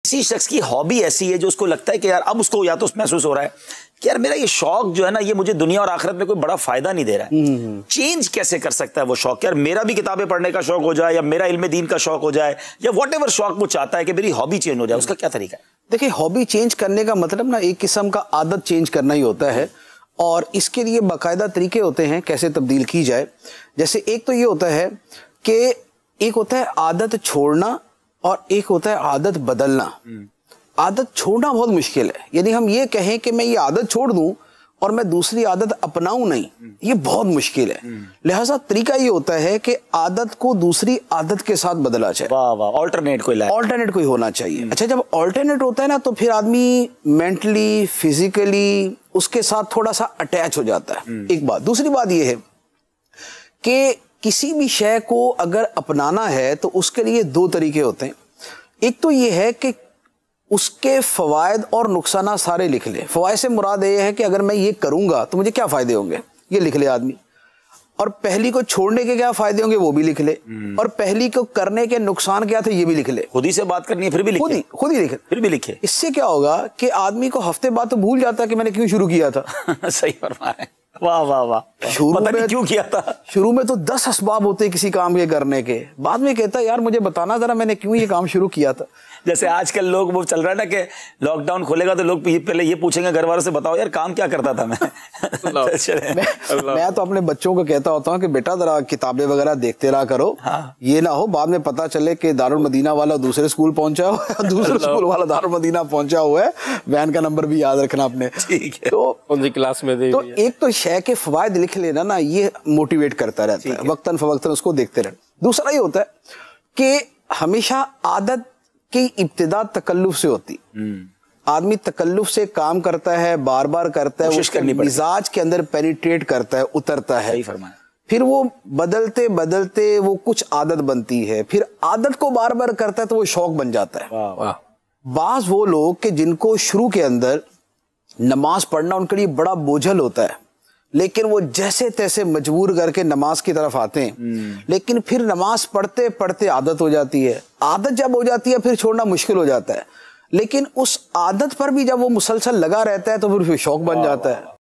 किसी शख्स की हॉबी ऐसी है जो उसको लगता है कि यार अब उसको या तो महसूस हो रहा है कि यार मेरा ये शौक जो है ना ये मुझे दुनिया और आखिरत में कोई बड़ा फायदा नहीं दे रहा है। चेंज कैसे कर सकता है वो शौक? यार मेरा भी किताबें पढ़ने का शौक हो जाए या मेरा इल्म दीन का शौक हो जाए या व्हाटएवर शौक वो चाहता है कि मेरी हॉबी चेंज हो जाए, उसका क्या तरीका है? देखिए, हॉबी चेंज करने का मतलब ना एक किस्म का आदत चेंज करना ही होता है और इसके लिए बाकायदा तरीके होते हैं कैसे तब्दील की जाए। जैसे एक तो ये होता है कि एक होता है आदत छोड़ना और एक होता है आदत बदलना। आदत छोड़ना बहुत मुश्किल है, यानी हम ये कहें कि मैं ये आदत छोड़ दूं और मैं दूसरी आदत अपनाऊं नहीं, ये बहुत मुश्किल है। लिहाजा तरीका ये होता है कि आदत को दूसरी आदत के साथ बदला जाए। वाह वाह, ऑल्टरनेट कोई होना चाहिए। अच्छा, जब ऑल्टरनेट होता है ना तो फिर आदमी मेंटली फिजिकली उसके साथ थोड़ा सा अटैच हो जाता है। एक बात। दूसरी बात ये है कि किसी भी शय को अगर अपनाना है तो उसके लिए दो तरीके होते हैं। एक तो ये है कि उसके फवायद और नुकसान सारे लिख ले। फवायद से मुराद ये है कि अगर मैं ये करूंगा तो मुझे क्या फायदे होंगे, ये लिख ले आदमी। और पहली को छोड़ने के क्या फायदे होंगे वो भी लिख ले। और पहली को करने के नुकसान क्या थे ये भी लिख ले। खुद ही से बात करनी है फिर भी लिखे, खुद ही लिखे, फिर भी लिखे। इससे क्या होगा कि आदमी को हफ्ते बाद तो भूल जाता है कि मैंने क्यों शुरू किया था। सही फरमा रहे हैं। वाह वाह वाह, शुरू में क्यों किया था। शुरू में तो 10 असबाब होते हैं किसी काम के करने के, बाद में कहता है यार मुझे बताना जरा मैंने क्यों ये काम शुरू किया था। जैसे आजकल लोग वो चल रहा है ना कि लॉकडाउन खोलेगा तो लोग पहले ये पूछेंगे घर वालों से, बताओ यार काम क्या करता था मैं। मैं तो अपने बच्चों को कहता होता हूँ कि बेटा जरा किताबें वगैरह देखते रहा करो। हाँ। ये ना हो बाद में पता चले कि दारुल मदीना वाला दूसरे स्कूल पहुंचा हुआ है, दूसरे स्कूल वाला दारुल मदीना पहुंचा हुआ है। वैन का नंबर भी याद रखना आपने। ठीक है। तो क्लास में तो एक तो शय के फवायद लिख लेना ना, ये मोटिवेट करता रहता है, वक्तन फवक्तन उसको देखते रहना। दूसरा ये होता है कि हमेशा आदत की इब्तिदा तकल्लुफ से होती। आदमी तकल्लुफ से काम करता है, बार बार करता है, उसके मिजाज के अंदर पेनिट्रेट करता है, उतरता है। फिर वो बदलते बदलते वो कुछ आदत बनती है, फिर आदत को बार बार करता है तो वो शौक बन जाता है। बाज वो लोग कि जिनको शुरू के अंदर नमाज पढ़ना उनके लिए बड़ा बोझल होता है, लेकिन वो जैसे तैसे मजबूर करके नमाज की तरफ आते हैं, लेकिन फिर नमाज पढ़ते पढ़ते आदत हो जाती है। आदत जब हो जाती है फिर छोड़ना मुश्किल हो जाता है, लेकिन उस आदत पर भी जब वो मुसलसल लगा रहता है तो फिर शौक बन जाता है।